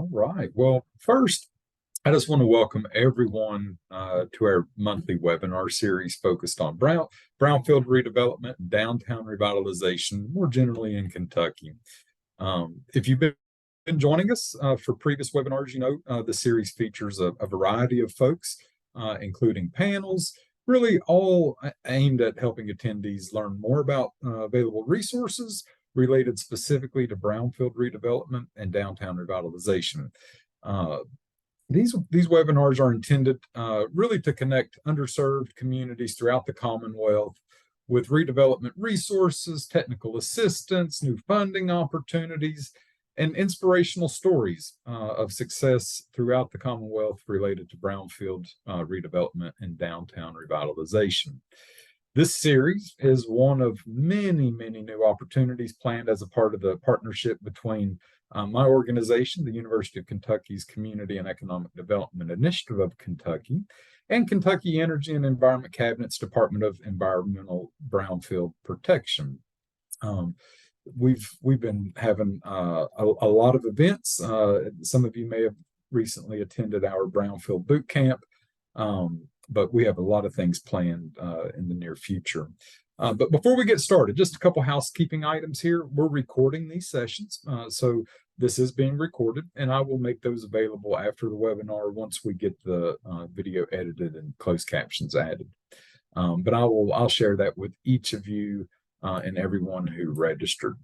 All right. Well, first, I just want to welcome everyone to our monthly webinar series focused on Brownfield Redevelopment and downtown revitalization, more generally in Kentucky. If you've been joining us for previous webinars, you know the series features a variety of folks, including panels, really all aimed at helping attendees learn more about available resources related specifically to brownfield redevelopment and downtown revitalization. These webinars are intended really to connect underserved communities throughout the Commonwealth with redevelopment resources, technical assistance, new funding opportunities, and inspirational stories of success throughout the Commonwealth related to brownfield redevelopment and downtown revitalization. This series is one of many, many new opportunities planned as a part of the partnership between my organization, the University of Kentucky's Community and Economic Development Initiative of Kentucky, and Kentucky Energy and Environment Cabinet's Department of Environmental Brownfield Protection. We've been having a lot of events. Some of you may have recently attended our Brownfield Boot Camp. But we have a lot of things planned in the near future. But before we get started, just a couple housekeeping items here. We're recording these sessions, so this is being recorded, and I will make those available after the webinar once we get the video edited and closed captions added. But I'll share that with each of you and everyone who registered.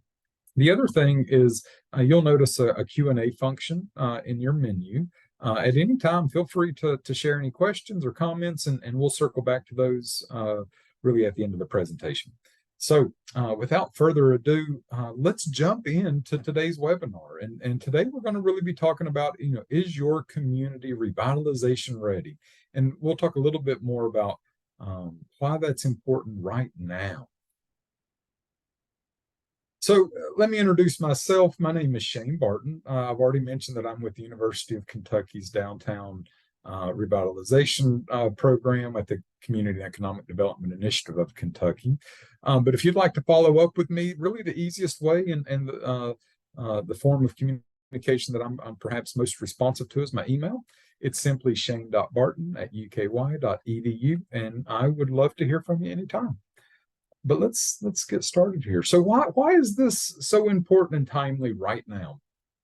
The other thing is you'll notice a Q&A function in your menu. At any time, feel free to share any questions or comments, and we'll circle back to those really at the end of the presentation. So without further ado, let's jump into today's webinar. And today we're going to really be talking about, is your community revitalization ready? And we'll talk a little bit more about why that's important right now. So let me introduce myself. My name is Shane Barton. I've already mentioned that I'm with the University of Kentucky's Downtown Revitalization program at the Community and Economic Development Initiative of Kentucky. But if you'd like to follow up with me, really the easiest way and the form of communication that I'm perhaps most responsive to is my email. It's simply shane.barton@uky.edu, and I would love to hear from you anytime. But let's get started here. So why is this so important and timely right now?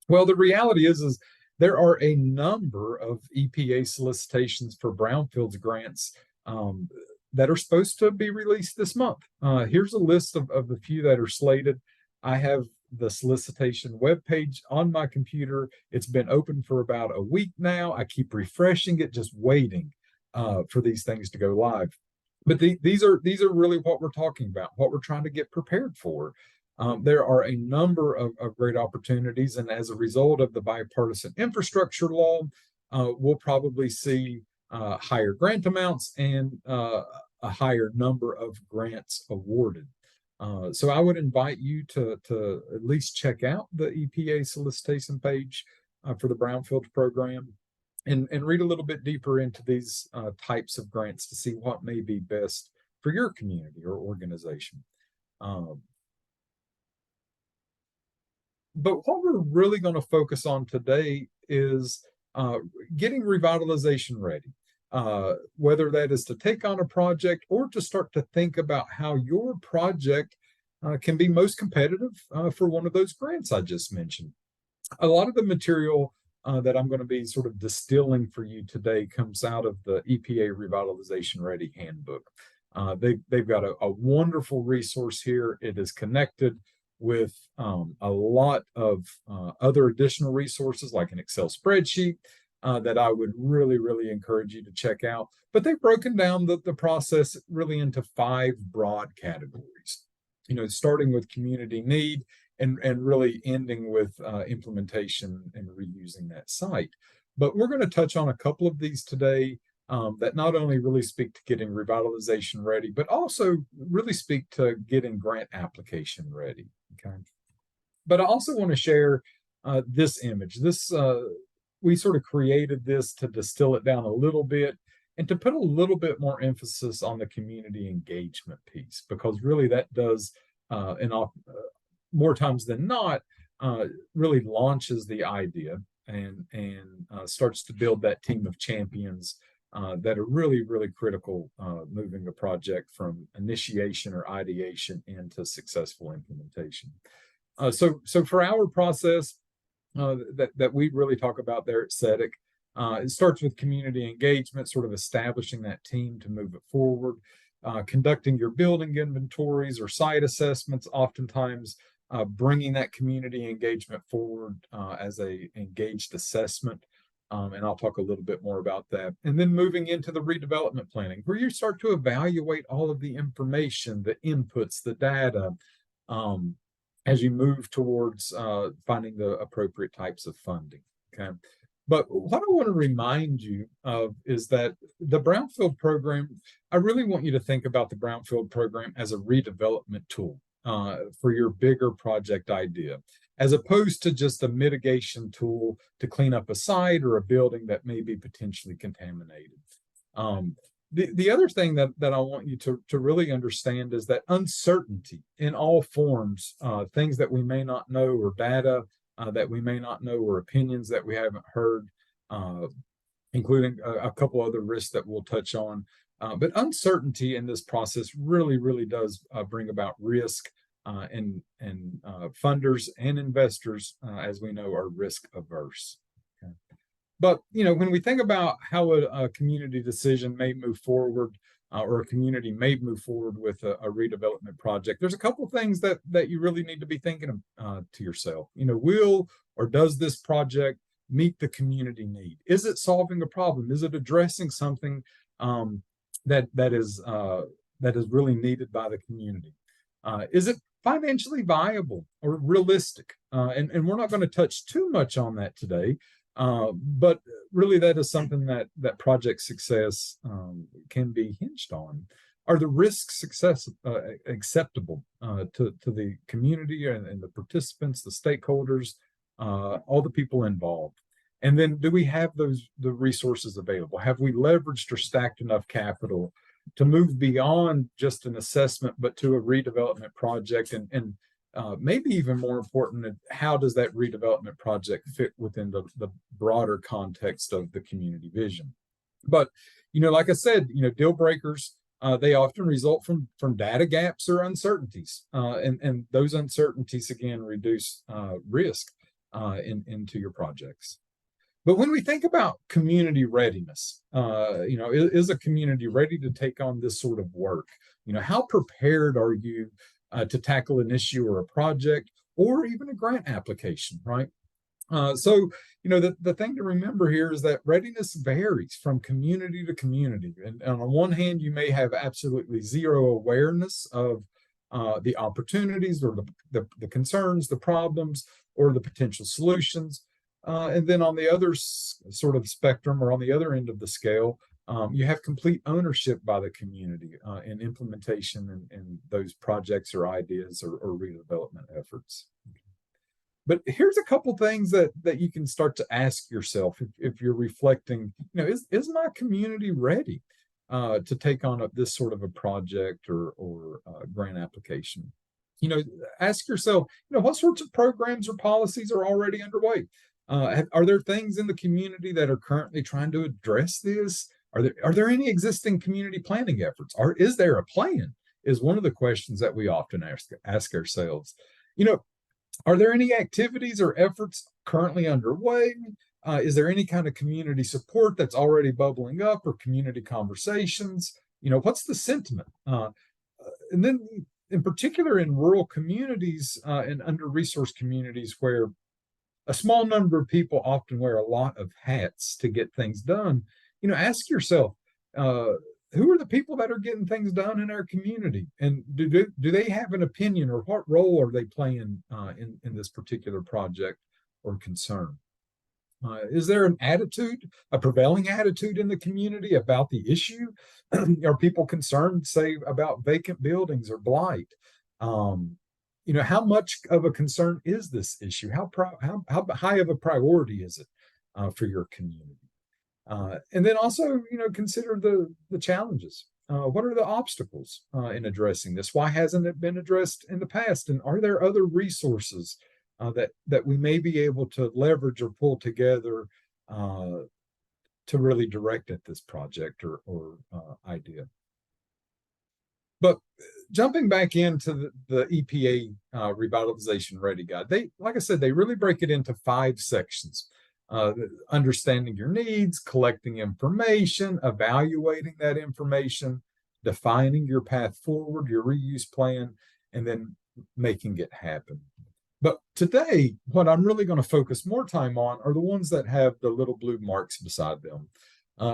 Well, the reality is there are a number of EPA solicitations for brownfields grants that are supposed to be released this month. Here's a list of the few that are slated. I have the solicitation webpage on my computer. It's been open for about a week now. I keep refreshing it, just waiting for these things to go live. But these are really what we're talking about, what we're trying to get prepared for. There are a number of great opportunities, and as a result of the bipartisan infrastructure law, we'll probably see higher grant amounts and a higher number of grants awarded. So I would invite you to at least check out the EPA solicitation page for the Brownfield program. And read a little bit deeper into these types of grants to see what may be best for your community or organization. But what we're really going to focus on today is getting revitalization ready, whether that is to take on a project or to start to think about how your project can be most competitive for one of those grants I just mentioned. A lot of the material that I'm going to be sort of distilling for you today comes out of the EPA Revitalization Ready Handbook. They've got a wonderful resource here. It is connected with a lot of other additional resources like an Excel spreadsheet that I would really, really encourage you to check out. But they've broken down the process really into 5 broad categories, starting with community need, and really ending with implementation and reusing that site. But we're going to touch on a couple of these today that not only really speak to getting revitalization ready, but also really speak to getting grant application ready. Okay. But I also want to share this image. We sort of created this to distill it down a little bit and to put a little bit more emphasis on the community engagement piece, because really that does more times than not, really launches the idea and starts to build that team of champions that are really, really critical moving a project from initiation or ideation into successful implementation. So for our process that we really talk about there at CEDIK, it starts with community engagement, sort of establishing that team to move it forward, conducting your building inventories or site assessments, oftentimes bringing that community engagement forward as a engaged assessment. And I'll talk a little bit more about that. And then moving into the redevelopment planning, where you start to evaluate all of the information, the inputs, the data, as you move towards finding the appropriate types of funding. Okay. But what I want to remind you of is that the Brownfield program, I really want you to think about the Brownfield program as a redevelopment tool for your bigger project idea, as opposed to just a mitigation tool to clean up a site or a building that may be potentially contaminated. The other thing that I want you to really understand is that uncertainty in all forms, things that we may not know, or data that we may not know, or opinions that we haven't heard, including a couple other risks that we'll touch on. But uncertainty in this process really, really does bring about risk, and funders and investors, as we know, are risk averse. Okay. But when we think about how a community decision may move forward, or a community may move forward with a redevelopment project, there's a couple things that you really need to be thinking to yourself. Will or does this project meet the community need? Is it solving a problem? Is it addressing something that is really needed by the community? Is it financially viable or realistic? And we're not going to touch too much on that today. But really, that is something that project success can be hinged on. Are the risks acceptable to the community and the participants, the stakeholders, all the people involved? And then, do we have the resources available? Have we leveraged or stacked enough capital to move beyond just an assessment, but to a redevelopment project? And maybe even more important, how does that redevelopment project fit within the broader context of the community vision? But, like I said, deal breakers, they often result from data gaps or uncertainties. And those uncertainties, again, reduce risk into your projects. But when we think about community readiness, is a community ready to take on this sort of work? How prepared are you to tackle an issue or a project or even a grant application, right? So, the thing to remember here is that readiness varies from community to community. And on one hand, you may have absolutely zero awareness of the opportunities or the concerns, the problems, or the potential solutions. And then on the other sort of spectrum, or on the other end of the scale, you have complete ownership by the community in implementation in those projects or ideas or redevelopment efforts. But here's a couple things that you can start to ask yourself if you're reflecting, is my community ready to take on this sort of a project or grant application? Ask yourself, what sorts of programs or policies are already underway? Are there things in the community that are currently trying to address this? Are there any existing community planning efforts? Or is there a plan? Is one of the questions that we often ask ourselves. Are there any activities or efforts currently underway? Is there any kind of community support that's already bubbling up, or community conversations? What's the sentiment? And then, in particular, in rural communities and under-resourced communities, where a small number of people often wear a lot of hats to get things done, ask yourself, who are the people that are getting things done in our community? And do they have an opinion, or what role are they playing in this particular project or concern? Is there a prevailing attitude in the community about the issue? Are people concerned, say, about vacant buildings or blight? How much of a concern is this issue? How high of a priority is it for your community? And then also, consider the challenges. What are the obstacles in addressing this? Why hasn't it been addressed in the past? And are there other resources that we may be able to leverage or pull together to really direct at this project or idea. But jumping back into the EPA Revitalization Ready Guide, like I said, they really break it into 5 sections. Understanding your needs, collecting information, evaluating that information, defining your path forward, your reuse plan, and then making it happen. But today, what I'm really going to focus more time on are the ones that have the little blue marks beside them.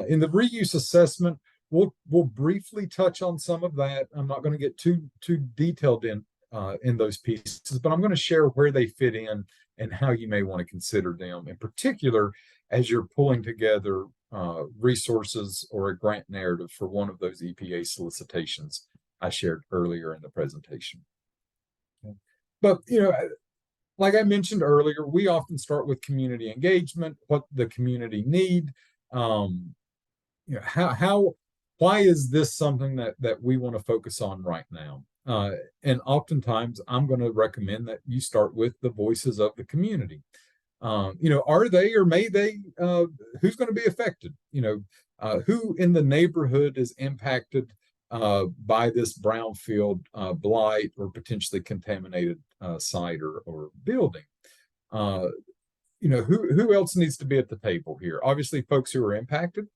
In the reuse assessment, we'll briefly touch on some of that. I'm not going to get too detailed in those pieces, but I'm going to share where they fit in and how you may want to consider them, in particular, as you're pulling together resources or a grant narrative for one of those EPA solicitations I shared earlier in the presentation. Okay. But, like I mentioned earlier, we often start with community engagement, what the community need, why is this something that we want to focus on right now? And oftentimes I'm going to recommend that you start with the voices of the community. Are they or may they, who's going to be affected? Who in the neighborhood is impacted by this brownfield blight or potentially contaminated site or building? Who else needs to be at the table here? Obviously, folks who are impacted,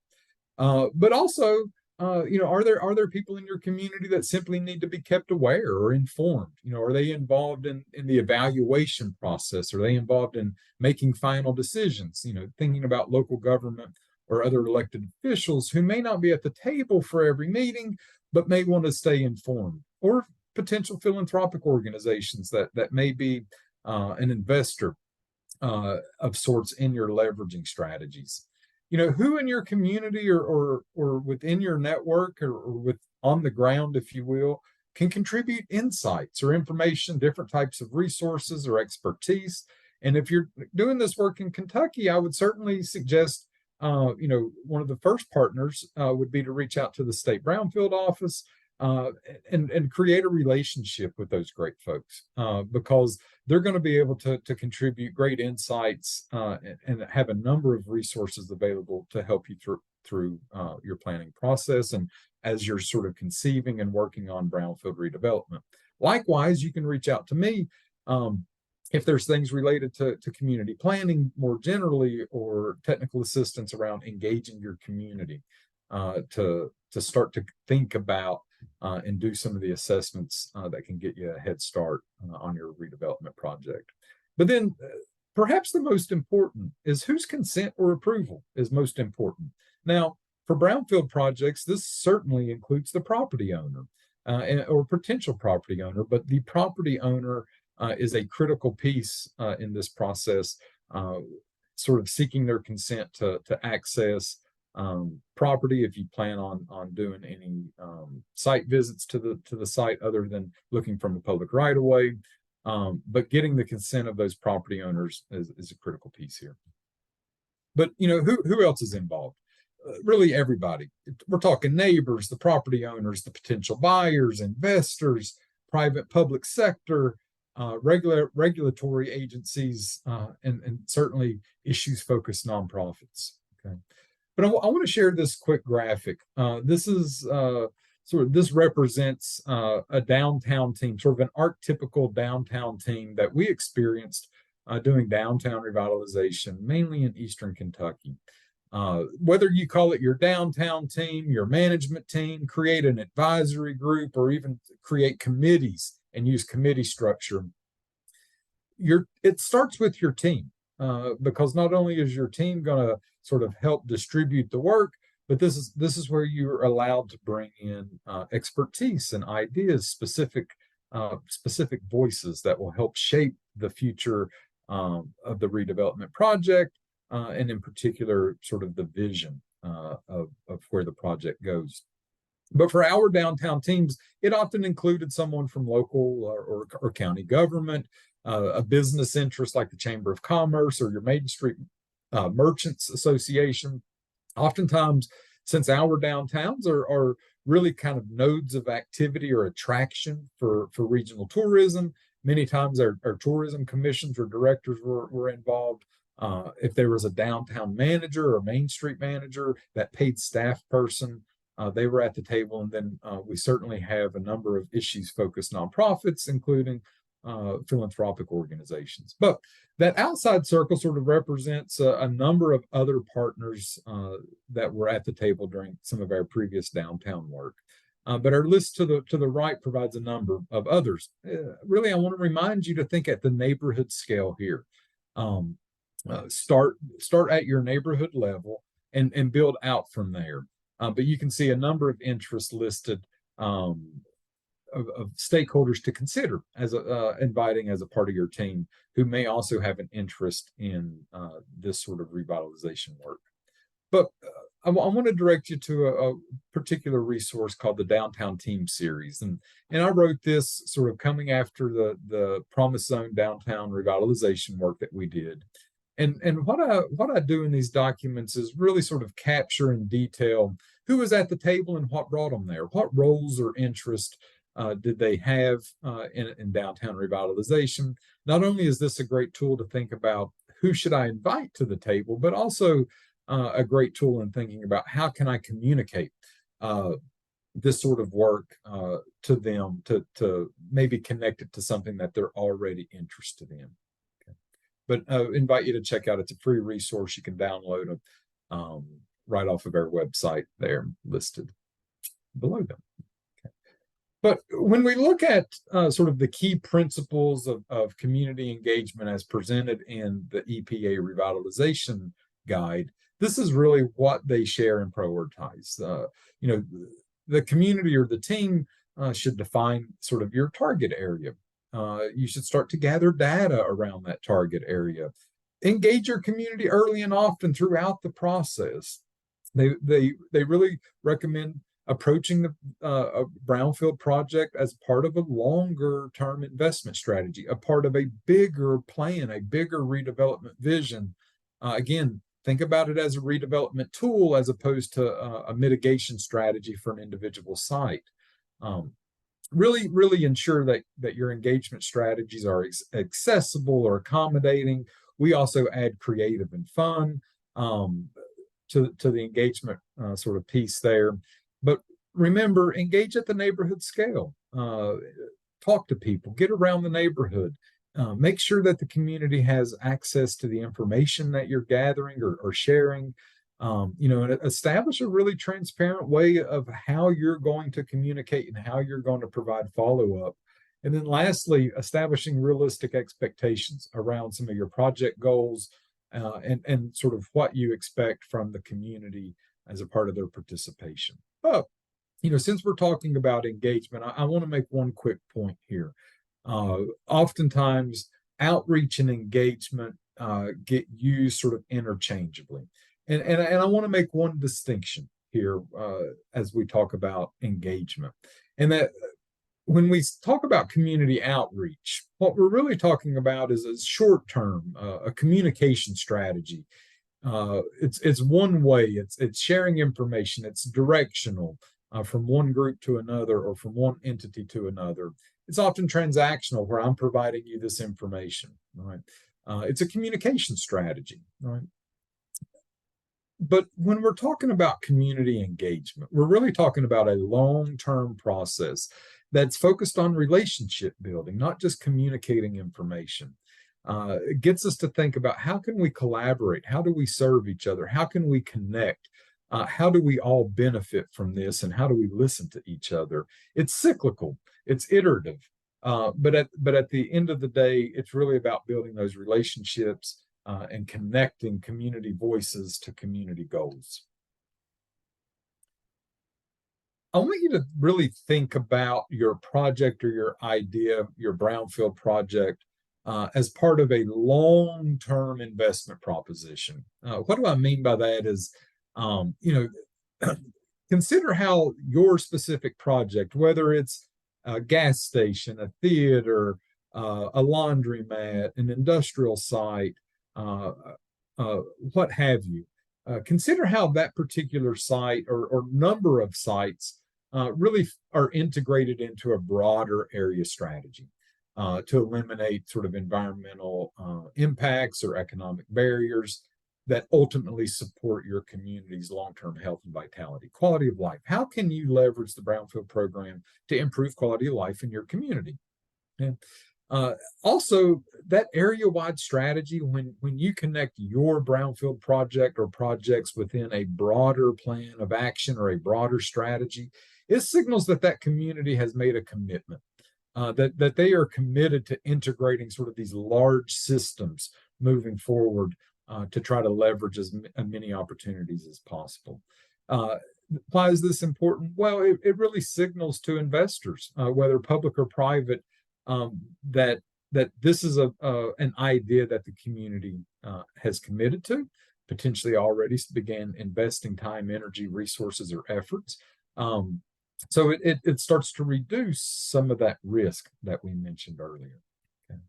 but also, are there people in your community that simply need to be kept aware or informed? Are they involved in the evaluation process? Are they involved in making final decisions? Thinking about local government or other elected officials who may not be at the table for every meeting, but may want to stay informed, or potential philanthropic organizations that may be an investor of sorts in your leveraging strategies. Who in your community or within your network or with on the ground, if you will, can contribute insights or information, different types of resources or expertise. And if you're doing this work in Kentucky, I would certainly suggest, one of the first partners would be to reach out to the state Brownfield office and create a relationship with those great folks, because they're going to be able to contribute great insights and have a number of resources available to help you through your planning process and as you're sort of conceiving and working on brownfield redevelopment. Likewise, you can reach out to me if there's things related to community planning more generally, or technical assistance around engaging your community to start to think about and do some of the assessments that can get you a head start on your redevelopment project. But then perhaps the most important is whose consent or approval is most important. Now, for brownfield projects, this certainly includes the property owner or potential property owner, but the property owner is a critical piece in this process, sort of seeking their consent to access property if you plan on doing any site visits to the site other than looking from a public right of way. But getting the consent of those property owners is a critical piece here. But who else is involved? Really everybody. We're talking neighbors, the property owners, the potential buyers, investors, private public sector, regulatory agencies, and certainly issues-focused nonprofits. Okay. But I want to share this quick graphic. This is this represents a downtown team, sort of an archetypical downtown team that we experienced doing downtown revitalization, mainly in Eastern Kentucky. Whether you call it your downtown team, your management team, create an advisory group, or even create committees and use committee structure, it starts with your team, because not only is your team going to sort of help distribute the work, but this is where you're allowed to bring in expertise and ideas, specific voices that will help shape the future of the redevelopment project, and in particular, sort of the vision of where the project goes. But for our downtown teams, it often included someone from local or county government, a business interest like the Chamber of Commerce or your Main Street Merchants Association. Oftentimes, since our downtowns are really kind of nodes of activity or attraction for regional tourism, Many times our tourism commissions or directors were involved. If there was a downtown manager or Main Street manager, that paid staff person, they were at the table. And then we certainly have a number of issues focused nonprofits, including philanthropic organizations. But that outside circle sort of represents a number of other partners that were at the table during some of our previous downtown work. But our list to the right provides a number of others. Really, I want to remind you to think at the neighborhood scale here. Start at your neighborhood level and build out from there. But you can see a number of interests listed of stakeholders to consider as inviting as a part of your team who may also have an interest in this sort of revitalization work. But I want to direct you to a particular resource called the Downtown Team Series. And I wrote this sort of coming after the Promise Zone downtown revitalization work that we did. And what I do in these documents is really sort of capture in detail who was at the table and what brought them there. What roles or interests did they have in downtown revitalization? Not only is this a great tool to think about who should I invite to the table, but also a great tool in thinking about how can I communicate this sort of work to them to maybe connect it to something that they're already interested in. Okay. But invite you to check out. It's a free resource. You can download it right off of our website there listed below them. Okay. But when we look at sort of the key principles of community engagement as presented in the EPA Revitalization Guide, this is really what they share and prioritize. The community or the team should define sort of your target area. You should start to gather data around that target area. Engage your community early and often throughout the process. They really recommend approaching the brownfield project as part of a longer term investment strategy, a part of a bigger plan, a bigger redevelopment vision. Again, think about it as a redevelopment tool as opposed to a mitigation strategy for an individual site. Really ensure that your engagement strategies are accessible or accommodating. We also add creative and fun to the engagement sort of piece there. But remember, engage at the neighborhood scale. Talk to people, get around the neighborhood. Make sure that the community has access to the information that you're gathering or sharing. And establish a really transparent way of how you're going to communicate and how you're going to provide follow-up. And then lastly, establishing realistic expectations around some of your project goals and sort of what you expect from the community as a part of their participation. But, since we're talking about engagement, I want to make one quick point here. Oftentimes, outreach and engagement get used sort of interchangeably. And I want to make one distinction here as we talk about engagement. And that when we talk about community outreach, what we're really talking about is a short-term, a communication strategy. It's one way, it's sharing information, it's directional from one group to another or from one entity to another. It's often transactional where I'm providing you this information, right? It's a communication strategy, right? But when we're talking about community engagement, we're really talking about a long-term process that's focused on relationship building, not just communicating information. It gets us to think about how can we collaborate? How do we serve each other? How can we connect? How do we all benefit from this? And how do we listen to each other? It's cyclical, it's iterative. But at the end of the day, it's really about building those relationships and connecting community voices to community goals. I want you to really think about your project or your idea, your brownfield project, as part of a long-term investment proposition. What do I mean by that is, consider how your specific project, whether it's a gas station, a theater, a laundromat, an industrial site, what have you. Consider how that particular site or number of sites really are integrated into a broader area strategy. to eliminate sort of environmental impacts or economic barriers that ultimately support your community's long-term health and vitality, quality of life. How can you leverage the Brownfield program to improve quality of life in your community? And also, that area-wide strategy, when you connect your brownfield project or projects within a broader plan of action or a broader strategy, it signals that that community has made a commitment, that they are committed to integrating sort of these large systems moving forward to try to leverage as many opportunities as possible. Why is this important? Well, it really signals to investors, whether public or private, that this is an idea that the community has committed to, potentially already began investing time, energy, resources, or efforts. So it starts to reduce some of that risk that we mentioned earlier. Okay.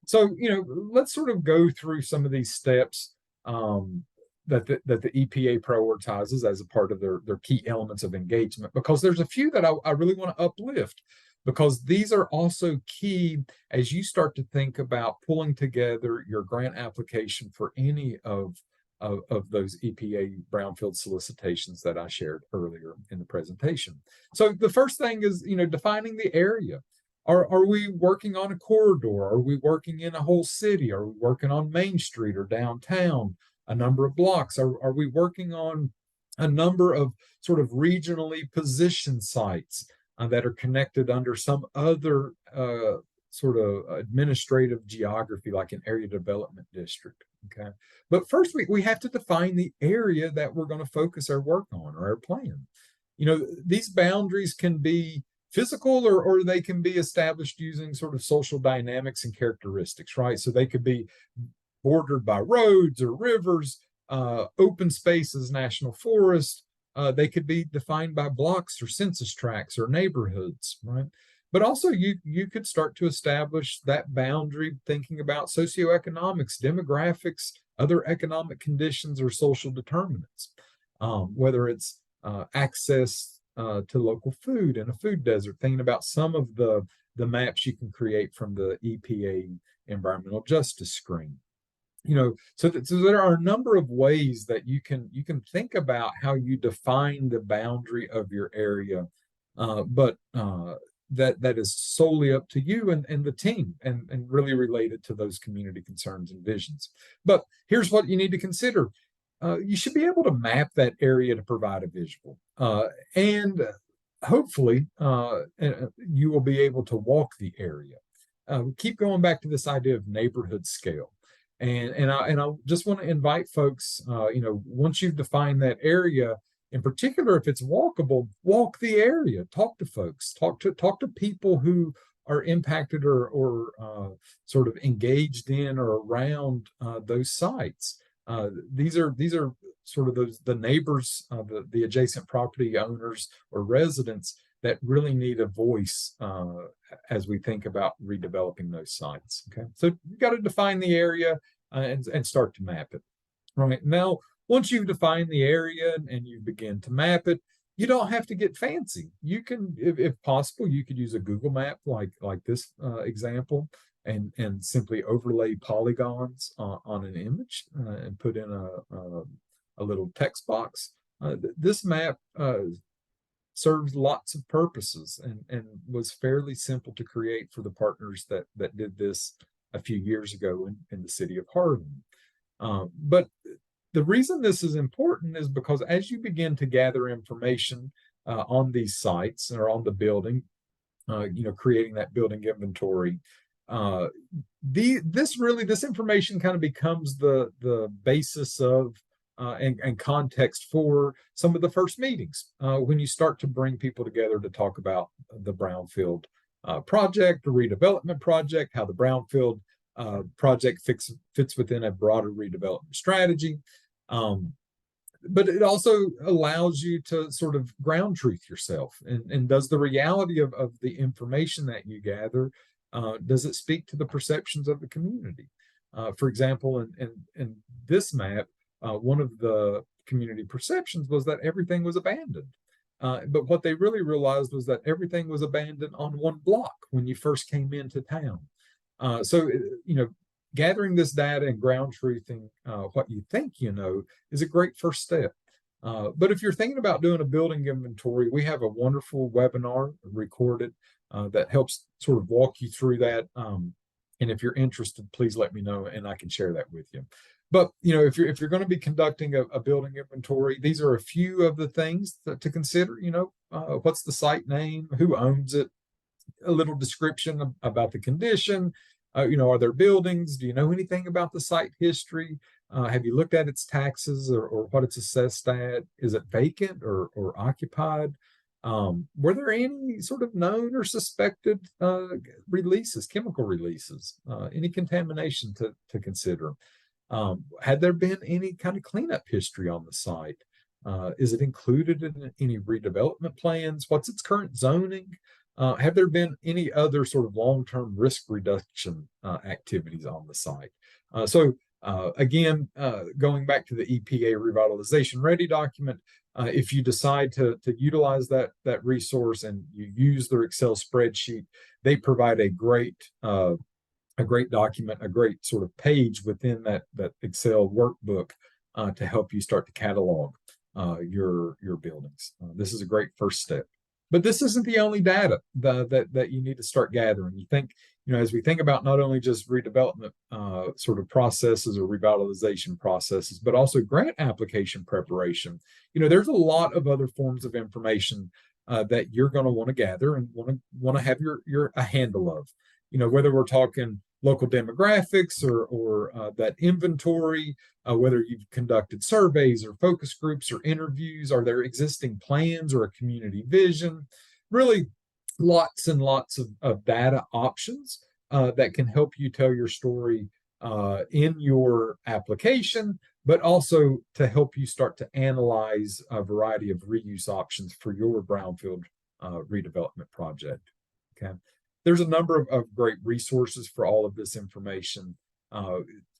So, let's sort of go through some of these steps that the EPA prioritizes as a part of their key elements of engagement, because there's a few that I really want to uplift, because these are also key as you start to think about pulling together your grant application for any of those EPA brownfield solicitations that I shared earlier in the presentation. So the first thing is, defining the area. Are we working on a corridor? Are we working in a whole city? Are we working on Main Street or downtown, a number of blocks? Are we working on a number of sort of regionally positioned sites that are connected under some other sort of administrative geography, like an area development district? Okay. But first, we have to define the area that we're going to focus our work on or our plan. These boundaries can be physical, or they can be established using sort of social dynamics and characteristics, right? So they could be bordered by roads or rivers, open spaces, national forests. They could be defined by blocks or census tracts or neighborhoods, right? But also you could start to establish that boundary thinking about socioeconomics, demographics, other economic conditions, or social determinants, whether it's access to local food in a food desert, thinking about some of the maps you can create from the EPA environmental justice screen. So there are a number of ways that you can think about how you define the boundary of your area, but that is solely up to you and the team, and really related to those community concerns and visions. But here's what you need to consider. You should be able to map that area to provide a visual, and hopefully you will be able to walk the area. Keep going back to this idea of neighborhood scale. And I just want to invite folks, once you've defined that area, in particular, if it's walkable, walk the area, talk to folks, talk to people who are impacted or sort of engaged in or around those sites. These are sort of the neighbors, the adjacent property owners or residents that really need a voice as we think about redeveloping those sites. Okay, so you've got to define the area and start to map it. Right now, once you've defined the area and you begin to map it, you don't have to get fancy. You can, if possible, you could use a Google map like this example, and simply overlay polygons on an image and put in a little text box. This map serves lots of purposes and was fairly simple to create for the partners that did this a few years ago in the city of Harlan. But the reason this is important is because as you begin to gather information on these sites or on the building, creating that building inventory, this information kind of becomes the basis of and context for some of the first meetings when you start to bring people together to talk about the Brownfield project, the redevelopment project, how the Brownfield project fits within a broader redevelopment strategy. But it also allows you to sort of ground truth yourself. And does the reality of the information that you gather, does it speak to the perceptions of the community? For example, in this map, one of the community perceptions was that everything was abandoned. But what they really realized was that everything was abandoned on one block when you first came into town. So, gathering this data and ground truthing what you think you know is a great first step. But if you're thinking about doing a building inventory, we have a wonderful webinar recorded that helps sort of walk you through that. And if you're interested, please let me know and I can share that with you. But if you're going to be conducting a building inventory, these are a few of the things to consider. What's the site name, who owns it, a little description about the condition. Are there buildings? Do you know anything about the site history? Have you looked at its taxes or what it's assessed at? Is it vacant or occupied? Were there any sort of known or suspected releases, chemical releases, any contamination to consider? Had there been any kind of cleanup history on the site? Is it included in any redevelopment plans? What's its current zoning? Have there been any other sort of long-term risk reduction activities on the site? Again, going back to the EPA Revitalization Ready document, if you decide to utilize that resource and you use their Excel spreadsheet, they provide a great document, a great sort of page within that Excel workbook to help you start to catalog your buildings. This is a great first step. But this isn't the only data that you need to start gathering. You think, as we think about not only just redevelopment sort of processes or revitalization processes, but also grant application preparation, there's a lot of other forms of information that you're going to want to gather and want to have a handle of. Whether we're talking local demographics or that inventory, whether you've conducted surveys or focus groups or interviews, are there existing plans or a community vision? Really lots and lots of data options that can help you tell your story in your application, but also to help you start to analyze a variety of reuse options for your brownfield redevelopment project. Okay. There's a number of great resources for all of this information.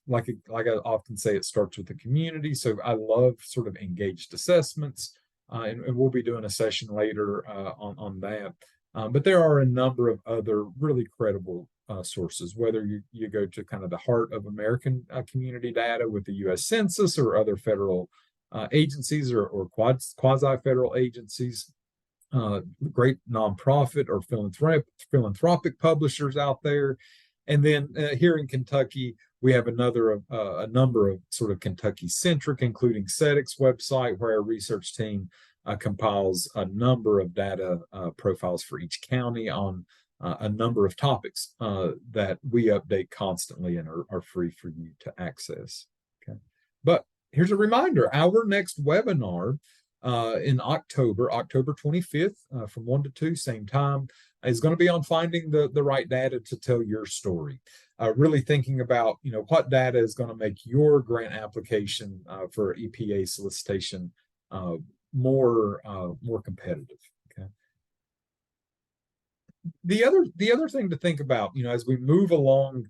Like I often say, it starts with the community. So I love sort of engaged assessments, and we'll be doing a session later on that. But there are a number of other really credible sources, whether you go to kind of the heart of American community data with the U.S. Census or other federal agencies or quasi-federal agencies. Great nonprofit or philanthropic publishers out there. And then here in Kentucky, we have a number of sort of Kentucky-centric, including CEDIK's website, where our research team compiles a number of data profiles for each county on a number of topics that we update constantly and are free for you to access. Okay. But here's a reminder, our next webinar in October 25th, from 1 to 2, same time, is going to be on finding the right data to tell your story. Really thinking about, what data is going to make your grant application for EPA solicitation more competitive. Okay. The other thing to think about, as we move along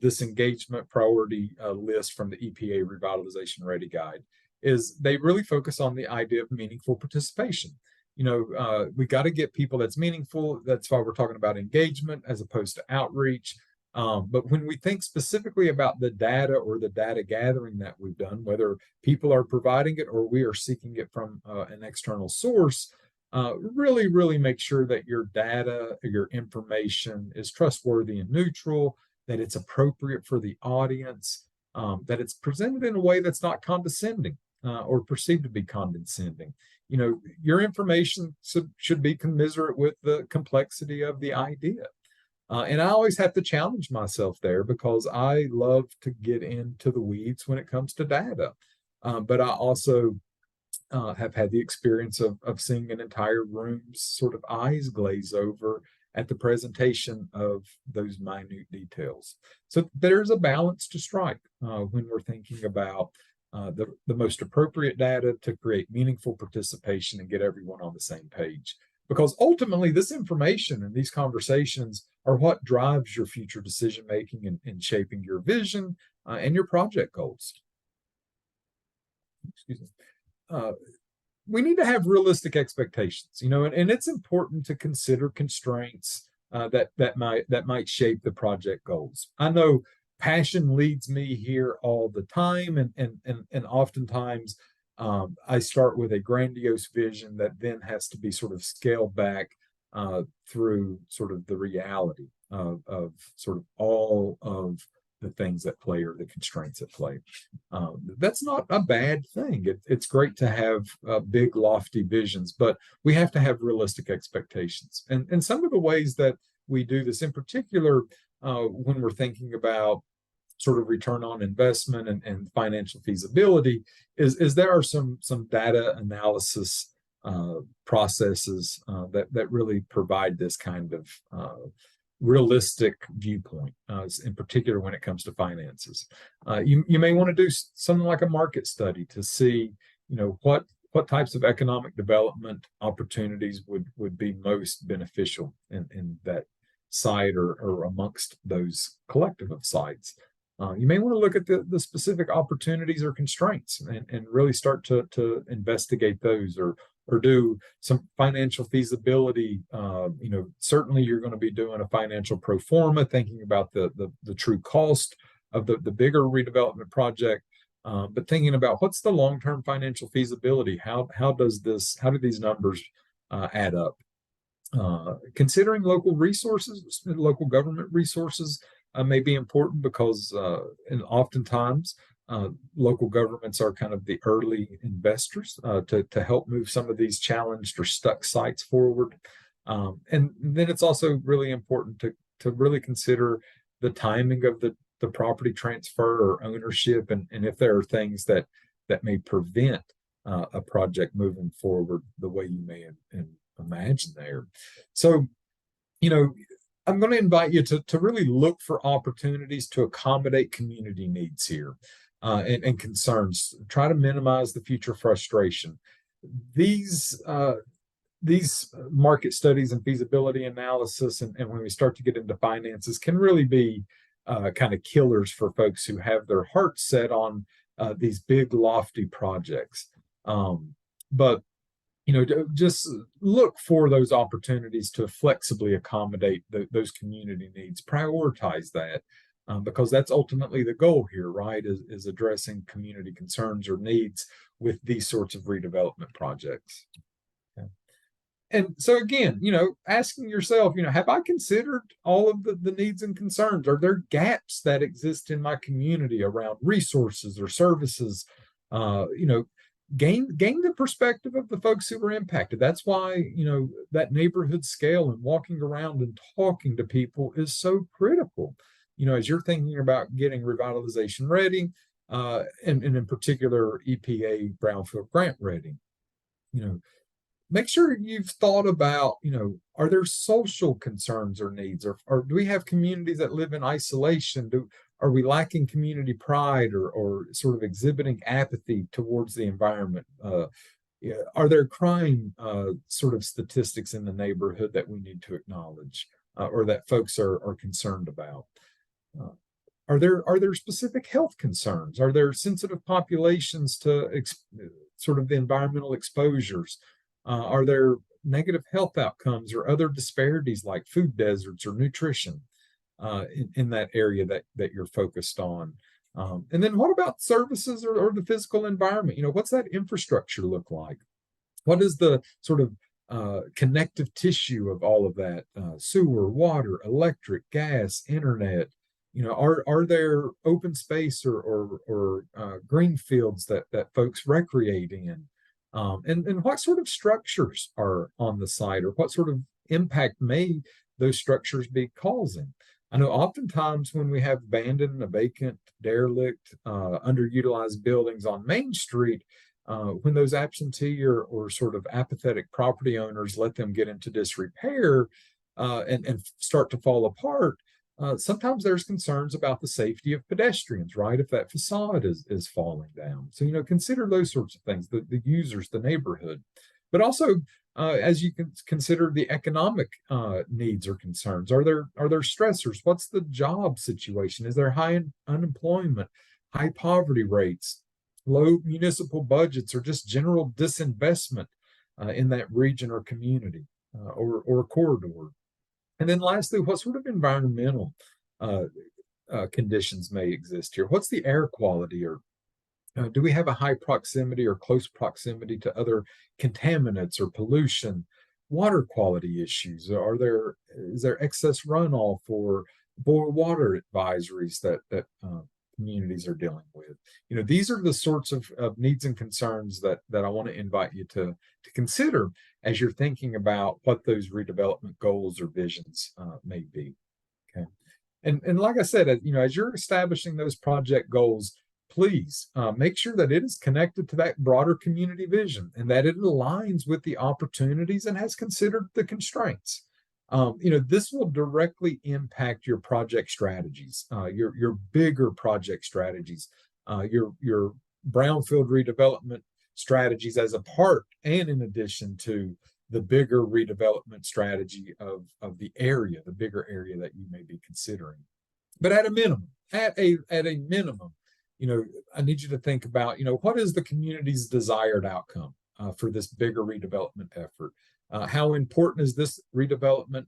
this engagement priority list from the EPA Revitalization Ready Guide, is they really focus on the idea of meaningful participation. We got to get people that's meaningful. That's why we're talking about engagement as opposed to outreach. But when we think specifically about the data or the data gathering that we've done, whether people are providing it or we are seeking it from an external source, really make sure that your data, your information is trustworthy and neutral, that it's appropriate for the audience, that it's presented in a way that's not condescending or perceived to be condescending. Your information should be commiserate with the complexity of the idea. And I always have to challenge myself there because I love to get into the weeds when it comes to data. But I also have had the experience of seeing an entire room's sort of eyes glaze over at the presentation of those minute details. So there's a balance to strike when we're thinking about the most appropriate data to create meaningful participation and get everyone on the same page. Because ultimately, this information and these conversations are what drives your future decision making and shaping your vision and your project goals. Excuse me. we need to have realistic expectations, and it's important to consider constraints that might shape the project goals. I know passion leads me here all the time, and oftentimes I start with a grandiose vision that then has to be sort of scaled back through sort of the reality of sort of all of the things at play or the constraints at play. That's not a bad thing. It's great to have big, lofty visions, but we have to have realistic expectations. And some of the ways that we do this, in particular, when we're thinking about sort of return on investment and financial feasibility, is there are some data analysis processes that really provide this kind of realistic viewpoint, in particular when it comes to finances. You may want to do something like a market study to see, what types of economic development opportunities would be most beneficial in that site or amongst those collective of sites. You may want to look at the specific opportunities or constraints and really start to investigate those or do some financial feasibility. Certainly you're going to be doing a financial pro forma, thinking about the true cost of the bigger redevelopment project, but thinking about what's the long-term financial feasibility. How do these numbers add up? Considering local resources, local government resources may be important because and oftentimes local governments are kind of the early investors to help move some of these challenged or stuck sites forward. And then it's also really important to really consider the timing of the property transfer or ownership, and if there are things that may prevent a project moving forward the way you may imagine there. So, I'm going to invite you to really look for opportunities to accommodate community needs here and concerns. Try to minimize the future frustration. These market studies and feasibility analysis, and when we start to get into finances, can really be kind of killers for folks who have their hearts set on these big, lofty projects. But just look for those opportunities to flexibly accommodate those community needs. Prioritize that because that's ultimately the goal here, right? Is addressing community concerns or needs with these sorts of redevelopment projects. Okay. And so again, asking yourself, have I considered all of the needs and concerns? Are there gaps that exist in my community around resources or services? Gain the perspective of the folks who were impacted. That's why, that neighborhood scale and walking around and talking to people is so critical. As you're thinking about getting revitalization ready, and in particular EPA Brownfield grant ready, make sure you've thought about, are there social concerns or needs, or do we have communities that live in isolation? Are we lacking community pride or sort of exhibiting apathy towards the environment? Are there crime sort of statistics in the neighborhood that we need to acknowledge or that folks are concerned about? Are there specific health concerns? Are there sensitive populations to sort of the environmental exposures? Are there negative health outcomes or other disparities like food deserts or nutrition in that area that you're focused on? And then what about services or the physical environment? What's that infrastructure look like? What is the sort of connective tissue of all of that? Sewer, water, electric, gas, internet. Are there open space or green fields that folks recreate in? And what sort of structures are on the site, or what sort of impact may those structures be causing? I know oftentimes when we have abandoned, vacant, derelict, underutilized buildings on Main Street, when those absentee or sort of apathetic property owners let them get into disrepair and start to fall apart, sometimes there's concerns about the safety of pedestrians, right? If that facade is falling down. So, consider those sorts of things, the users, the neighborhood, but also as you can consider the economic needs or concerns. Are there stressors? What's the job situation? Is there high unemployment, high poverty rates? low municipal budgets, or just general disinvestment in that region or community or corridor. And then lastly, what sort of environmental uh, conditions may exist here? What's the air quality, or do we have a high proximity or close proximity to other contaminants or pollution? Water quality issues. Is there excess runoff or boil water advisories that communities are dealing with? These are the sorts of needs and concerns that I want to invite you to consider as you're thinking about what those redevelopment goals or visions may be. Okay. And like I said, as you're establishing those project goals, please make sure that it is connected to that broader community vision and that it aligns with the opportunities and has considered the constraints. This will directly impact your project strategies, your bigger project strategies, your brownfield redevelopment strategies as a part and in addition to the bigger redevelopment strategy of the area, the bigger area that you may be considering. But at a minimum, I need you to think about, what is the community's desired outcome for this bigger redevelopment effort? How important is this redevelopment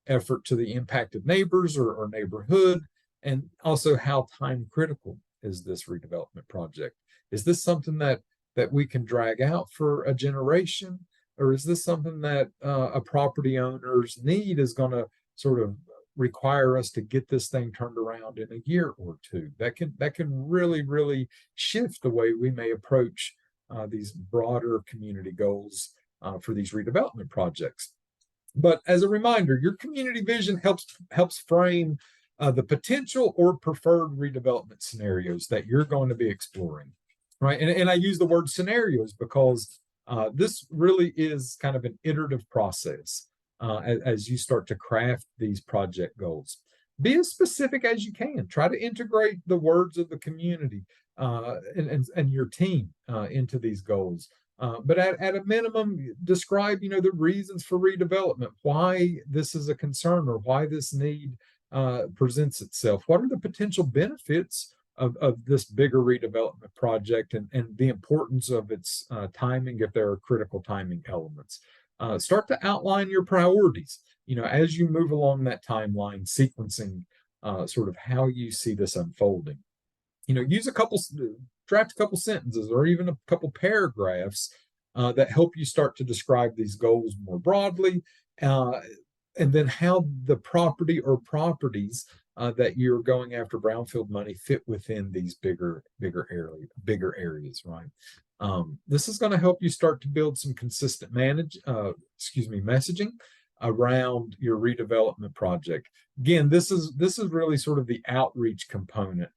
effort to the impacted neighbors or neighborhood? And also, how time critical is this redevelopment project? Is this something that we can drag out for a generation? Or is this something that a property owner's need is going to sort of require us to get this thing turned around in a year or two? That can really shift the way we may approach these broader community goals for these redevelopment projects. But as a reminder, your community vision helps frame the potential or preferred redevelopment scenarios that you're going to be exploring, right? And I use the word scenarios because this really is kind of an iterative process as you start to craft these project goals. Be as specific as you can. Try to integrate the words of the community and your team into these goals. But at a minimum, describe the reasons for redevelopment, why this is a concern or why this need presents itself. What are the potential benefits of this bigger redevelopment project and the importance of its timing if there are critical timing elements. Start to outline your priorities, as you move along that timeline, sequencing sort of how you see this unfolding. Draft a couple sentences or even a couple paragraphs that help you start to describe these goals more broadly, and then how the property or properties that you're going after brownfield money fit within these bigger areas, right? This is going to help you start to build some consistent messaging around your redevelopment project. Again, this is really sort of the outreach component,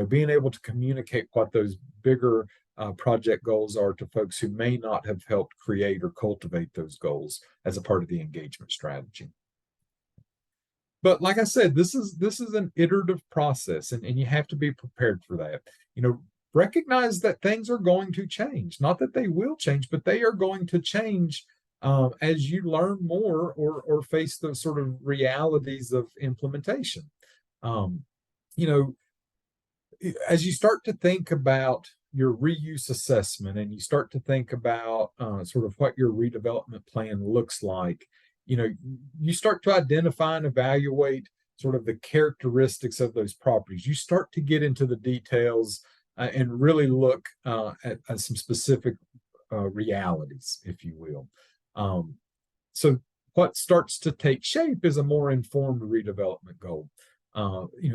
being able to communicate what those bigger project goals are to folks who may not have helped create or cultivate those goals as a part of the engagement strategy. But like I said, this is an iterative process, and you have to be prepared for that. Recognize that things are going to change. Not that they will change, but they are going to change as you learn more or face the sort of realities of implementation. As you start to think about your reuse assessment and you start to think about sort of what your redevelopment plan looks like, you start to identify and evaluate sort of the characteristics of those properties. You start to get into the details and really look at some specific realities, if you will. So what starts to take shape is a more informed redevelopment goal.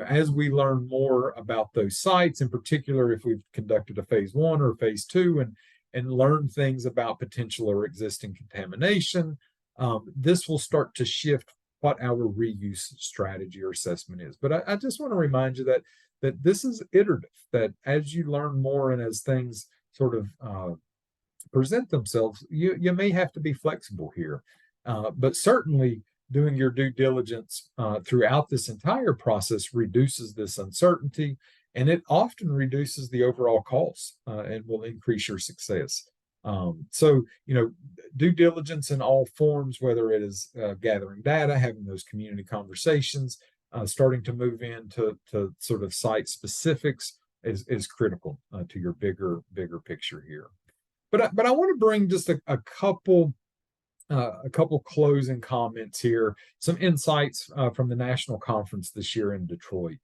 As we learn more about those sites, in particular, if we've conducted a phase 1 or phase 2 and learn things about potential or existing contamination, this will start to shift what our reuse strategy or assessment is. But I just want to remind you that this is iterative, that as you learn more and as things sort of present themselves, you may have to be flexible here. But certainly doing your due diligence throughout this entire process reduces this uncertainty, and it often reduces the overall cost and will increase your success. So, due diligence in all forms, whether it is gathering data, having those community conversations, starting to move into sort of site specifics, is critical to your bigger picture here. But I want to bring just a couple closing comments here, some insights from the national conference this year in Detroit,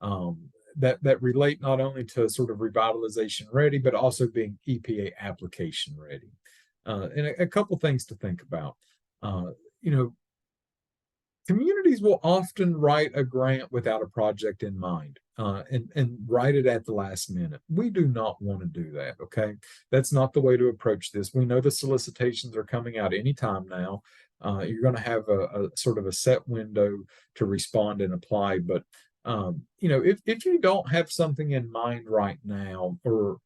that relate not only to sort of revitalization ready, but also being EPA application ready. And a couple things to think about. Communities will often write a grant without a project in mind, and write it at the last minute. We do not want to do that, okay? That's not the way to approach this. We know the solicitations are coming out anytime now. You're going to have a sort of a set window to respond and apply, but if you don't have something in mind right now, or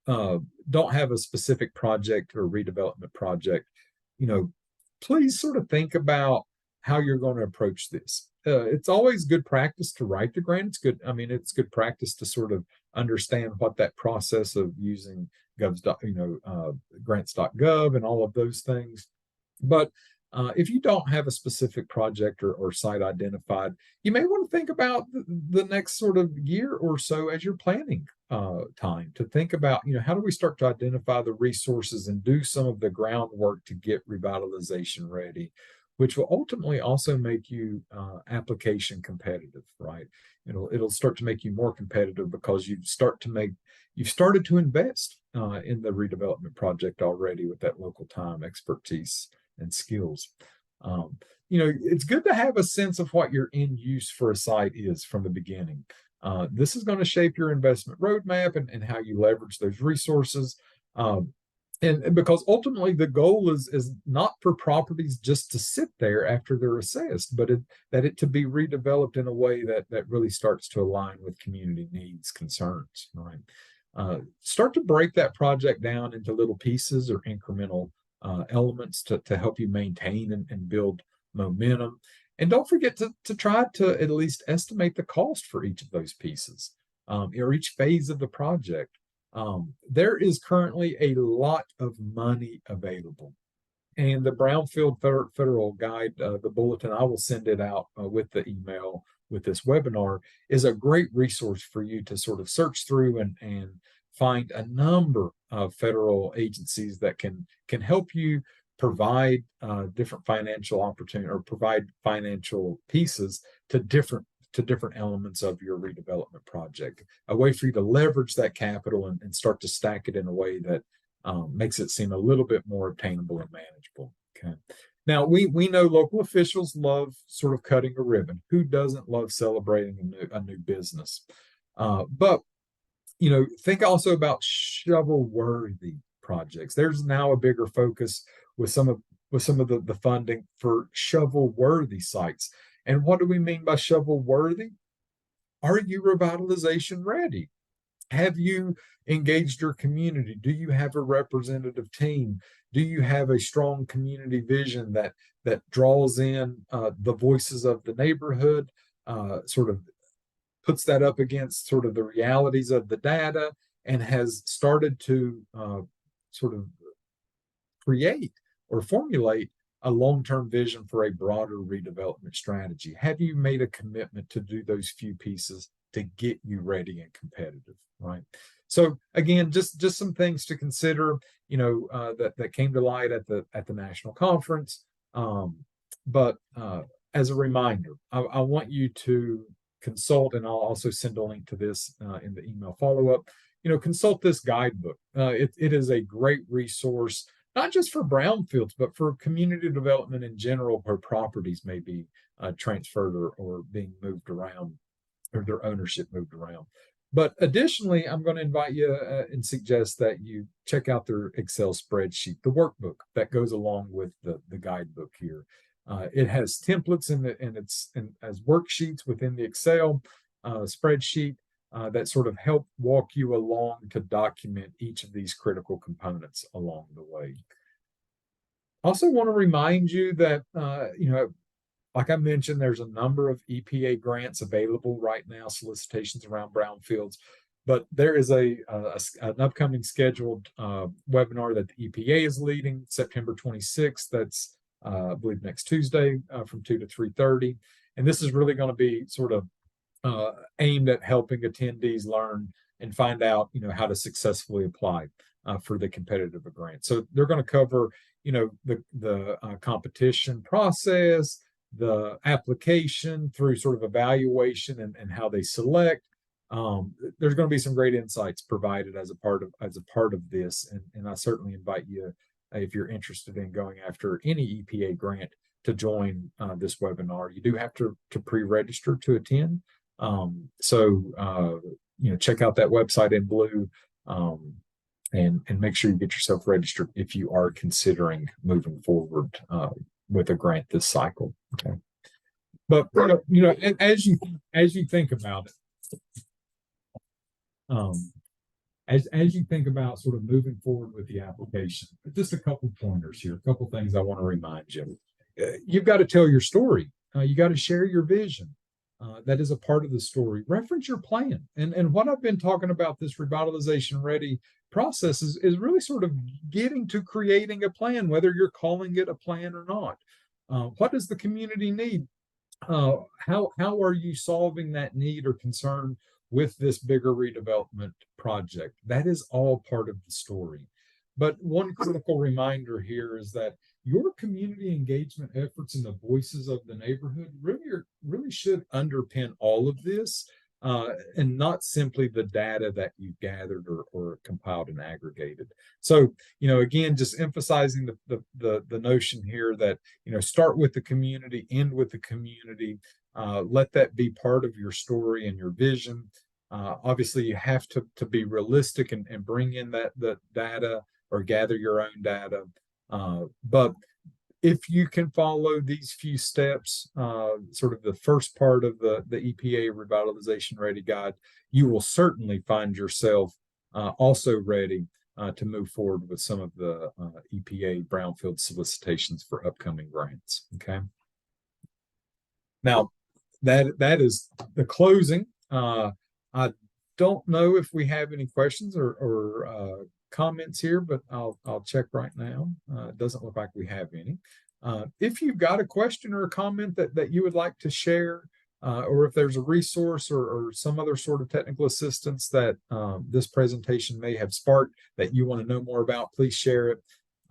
don't have a specific project or redevelopment project, please sort of think about how you're going to approach this. It's always good practice to write the grant. It's good. I mean, it's good practice to sort of understand what that process of using grants.gov and all of those things. But if you don't have a specific project or site identified, you may want to think about the next sort of year or so as you're planning time to think about, how do we start to identify the resources and do some of the groundwork to get revitalization ready, which will ultimately also make you application competitive, right? It'll start to make you more competitive because you've started to invest in the redevelopment project already with that local time, expertise, and skills. It's good to have a sense of what your end use for a site is from the beginning. This is going to shape your investment roadmap and how you leverage those resources. And because ultimately the goal is not for properties just to sit there after they're assessed, but that it to be redeveloped in a way that really starts to align with community needs, concerns, right? Start to break that project down into little pieces or incremental elements to help you maintain and build momentum. And don't forget to try to at least estimate the cost for each of those pieces, or each phase of the project. There is currently a lot of money available. And the Brownfield Federal Guide, the bulletin, I will send it out with the email with this webinar, is a great resource for you to sort of search through and find a number of federal agencies that can help you provide different financial opportunity or provide financial pieces to different elements of your redevelopment project, a way for you to leverage that capital and start to stack it in a way that makes it seem a little bit more obtainable and manageable. Okay. Now, we know local officials love sort of cutting a ribbon. Who doesn't love celebrating a new business? But think also about shovel-worthy projects. There's now a bigger focus with some of the funding for shovel-worthy sites. And what do we mean by shovel-worthy? Are you revitalization ready? Have you engaged your community? Do you have a representative team? Do you have a strong community vision that draws in the voices of the neighborhood, sort of puts that up against sort of the realities of the data, and has started to sort of create or formulate a long-term vision for a broader redevelopment strategy? Have you made a commitment to do those few pieces to get you ready and competitive, right? So again, just some things to consider, that came to light at the national conference. But as a reminder, I want you to consult, and I'll also send a link to this in the email follow-up. Consult this guidebook. It is a great resource, not just for brownfields, but for community development in general, where properties may be transferred or being moved around, or their ownership moved around. But additionally, I'm going to invite you and suggest that you check out their Excel spreadsheet, the workbook that goes along with the guidebook here. It has templates and as worksheets within the Excel spreadsheet that sort of help walk you along to document each of these critical components along the way. Also want to remind you that, like I mentioned, there's a number of EPA grants available right now, solicitations around brownfields, but there is an upcoming scheduled webinar that the EPA is leading, September 26th. That's, I believe, next Tuesday from 2 to 3:30. And this is really going to be sort of aimed at helping attendees learn and find out, how to successfully apply for the competitive grant. So they're going to cover, the competition process, the application through sort of evaluation and how they select. There's going to be some great insights provided as a part of this, and I certainly invite you, if you're interested in going after any EPA grant, to join this webinar. You do have to pre-register to attend. So check out that website in blue, and make sure you get yourself registered if you are considering moving forward with a grant this cycle. Okay, but and as you think about it, as you think about sort of moving forward with the application, just a couple pointers here, a couple things I want to remind you. You've got to tell your story. You got to share your vision. That is a part of the story. Reference your plan. And what I've been talking about, this revitalization ready process, is really sort of getting to creating a plan, whether you're calling it a plan or not. What does the community need? How are you solving that need or concern with this bigger redevelopment project? That is all part of the story. But one critical reminder here is that your community engagement efforts and the voices of the neighborhood really should underpin all of this, and not simply the data that you've gathered or compiled and aggregated. So, again, just emphasizing the notion here that, start with the community, end with the community. Let that be part of your story and your vision. Obviously, you have to be realistic and bring in the data or gather your own data. But if you can follow these few steps, sort of the first part of the EPA Revitalization Ready Guide, you will certainly find yourself also ready to move forward with some of the EPA brownfield solicitations for upcoming grants. Okay. Now, that is the closing. I don't know if we have any questions or comments here, but I'll check right now. It doesn't look like we have any. If you've got a question or a comment that you would like to share, or if there's a resource or some other sort of technical assistance that this presentation may have sparked that you want to know more about, please share it.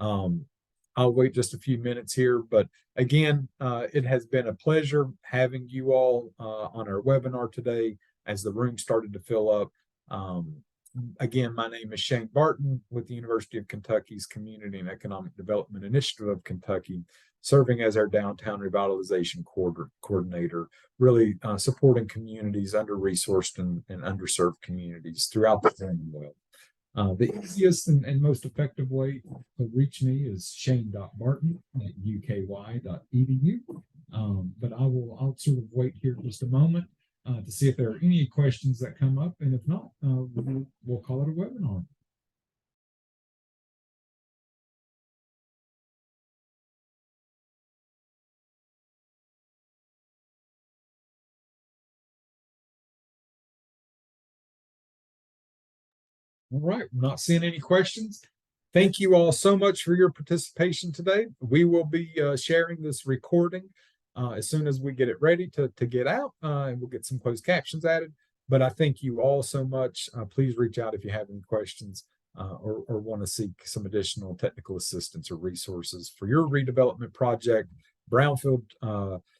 I'll wait just a few minutes here, but again, it has been a pleasure having you all on our webinar today as the room started to fill up. Again, my name is Shane Barton with the University of Kentucky's Community and Economic Development Initiative of Kentucky, serving as our Downtown Revitalization Coordinator, really supporting communities, under-resourced and underserved communities throughout the Commonwealth. The easiest and most effective way to reach me is shane.barton@uky.edu. But I'll sort of wait here just a moment to see if there are any questions that come up, and if not, we'll call it a webinar. All right, we're not seeing any questions. Thank you all so much for your participation today. We will be sharing this recording as soon as we get it ready to get out, and we'll get some closed captions added. But I thank you all so much. Please reach out if you have any questions or want to seek some additional technical assistance or resources for your redevelopment project, brownfield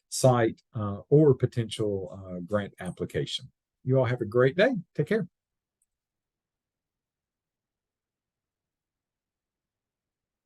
site, or potential grant application. You all have a great day. Take care.